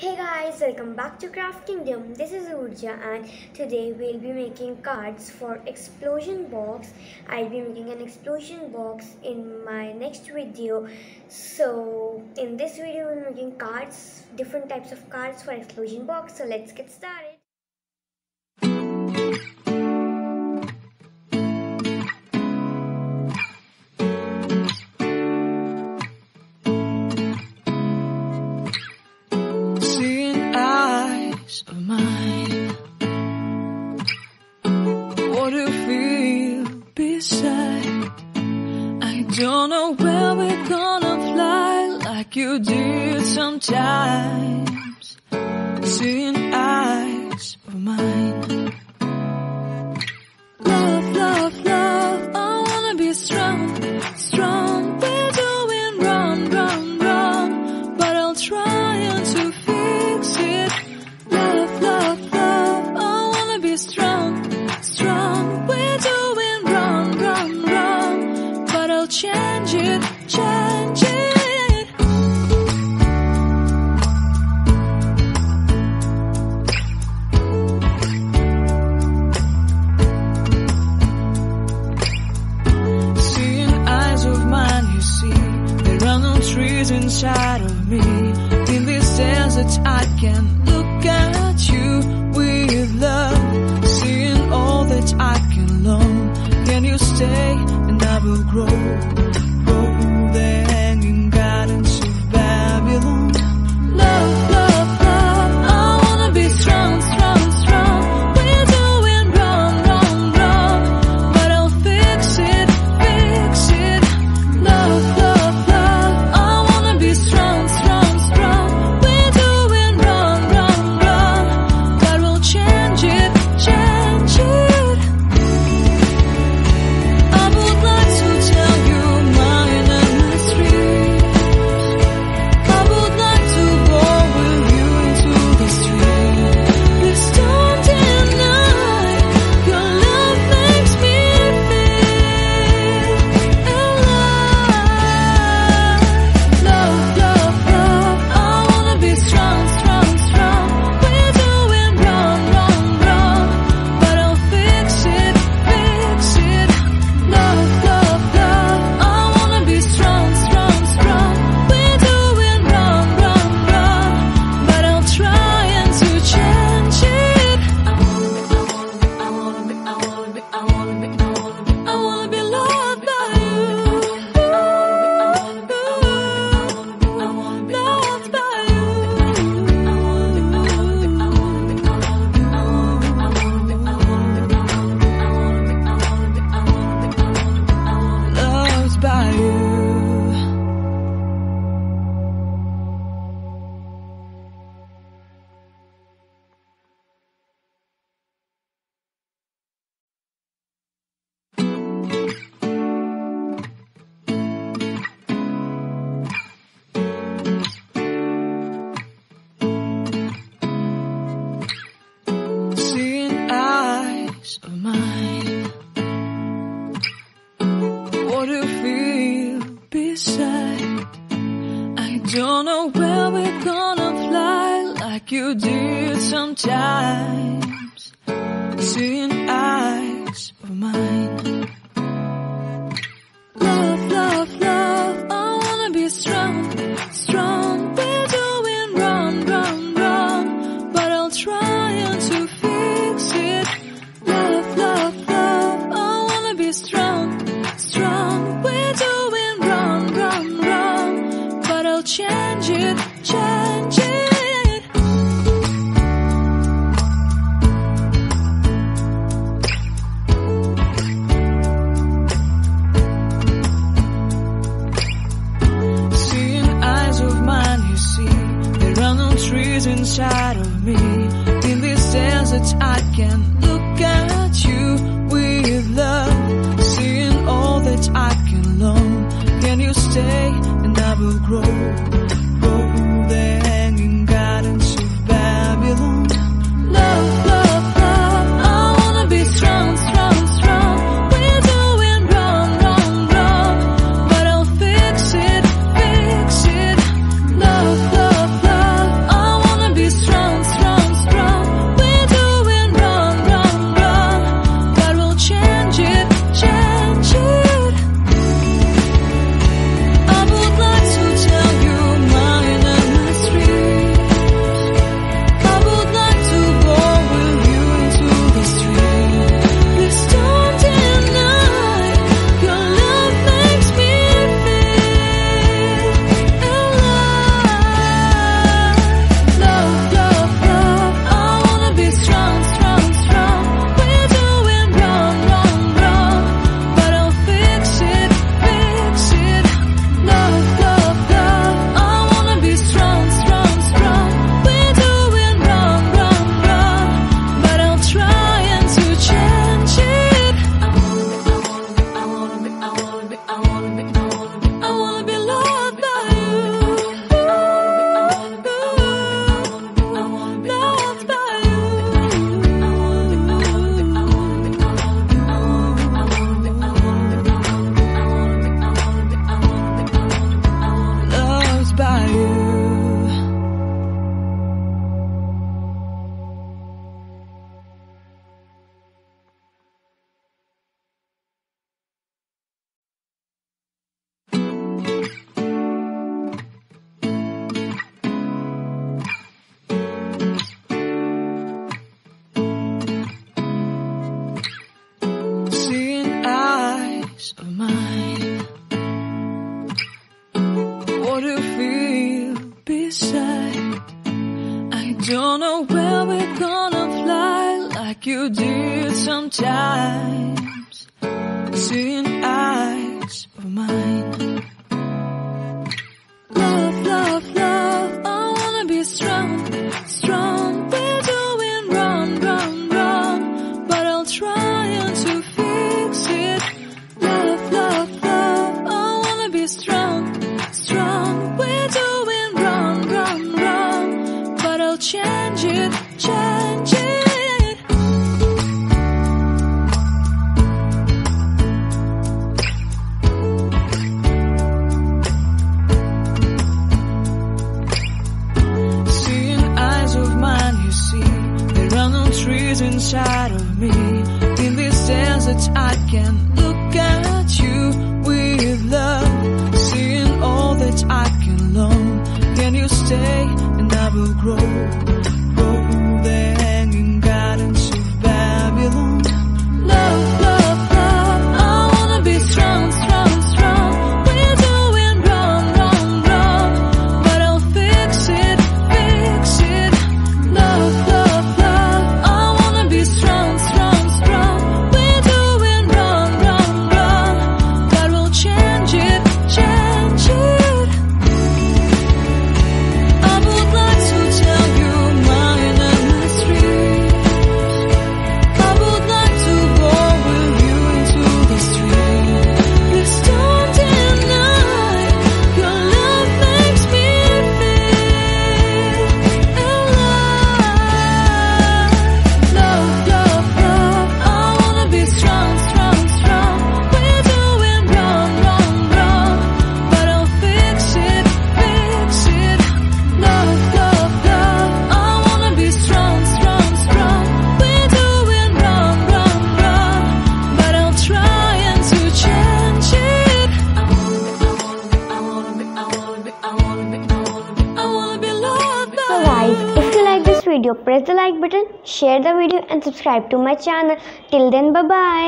Hey guys, welcome back to Craft Kingdom. This is Urja and today we'll be making cards for explosion box. I'll be making an explosion box in my next video. So in this video we're making cards, different types of cards for explosion box. So let's get started. Of mine, what do you feel beside? I don't know where we're gonna fly like you did sometimes. Seeing eyes of mine. Love, love, love, I wanna be strong, strong. We're doing wrong, wrong, wrong, but I'll try to fix it. Love, love, love, I wanna be strong, strong. We're doing wrong, wrong, wrong, but I'll change it, change it. Seeing eyes of mine, you see, there are no trees inside of me. In this desert I can look at you with love, seeing all that I can long. Can you stay and I will grow the hanging gardens of Babylon. Love, love, love, I wanna be strong, strong, strong. We're doing wrong, wrong, wrong, but I'll fix it, fix it. Love, love, love, I wanna be strong, strong, strong. We're doing wrong, wrong, wrong, but we'll change it, change it. I would like to tell you mine and my street. I would like to go with you into the street. Please don't deny, your love makes me feel alive. Love, love, love, I wanna be strong, strong, strong. We're doing wrong, wrong, wrong, but I'll fix it, fix it. Love, love, love, I wanna be strong, strong, strong. We're doing wrong, wrong, wrong, but I'll try to change it. I wanna be loved by you. Loved by you. Loved by you. Seeing eyes of mine, what do you feel beside? I don't know where we're gonna fly like you did sometimes. Seeing eyes of mine. Love, love, love, I wanna be strong, strong. We're doing wrong, wrong, wrong, but I'll try to fix it. Love, love, love, I wanna be strong, strong. We're doing wrong, wrong, wrong, but I'll change it, change it. Seeing eyes of mine, you see, there are no trees inside of me. In this desert I can look at you with love, seeing all that I can long. Can you stay and I will grow the hanging gardens of Babylon. Love, love, love, I wanna be strong, strong, strong. We're doing wrong, wrong, wrong, but I'll fix it, fix it. Love, love, love, I wanna be Don't know where we're gonna fly like you did sometimes. Seeing eyes of mine. Love, love, love, I wanna be strong, strong. We're doing wrong, wrong, wrong, but I'll try to fix it. Love, love, love, I wanna be strong, strong. We're doing wrong, wrong, wrong, but I'll change it, change it. Trees inside of me. In this desert I can look at you with love. Seeing all that I can learn. Can you stay and I will grow? Grow the hanging gardens of Babylon. Love, love, love, I wanna be strong, strong, strong. We're doing wrong, wrong, wrong, but I'll fix it, fix it. Love, love, strong, strong, strong. We're doing wrong, wrong, wrong, but we'll change it, change it. I would like to tell you mine and my street. I would like to go with you into the street. Please don't deny your love makes me feel alive. Love, love, love, I wanna be strong, strong, strong. We're doing wrong, wrong, wrong, but I'll fix it, fix it. Love, love, love, I wanna be strong, strong, strong. We're doing wrong, wrong, wrong, but I'll try to change it. I wanna be loved. So guys, if you like this video, press the like button, share the video and subscribe to my channel. Till then, bye bye.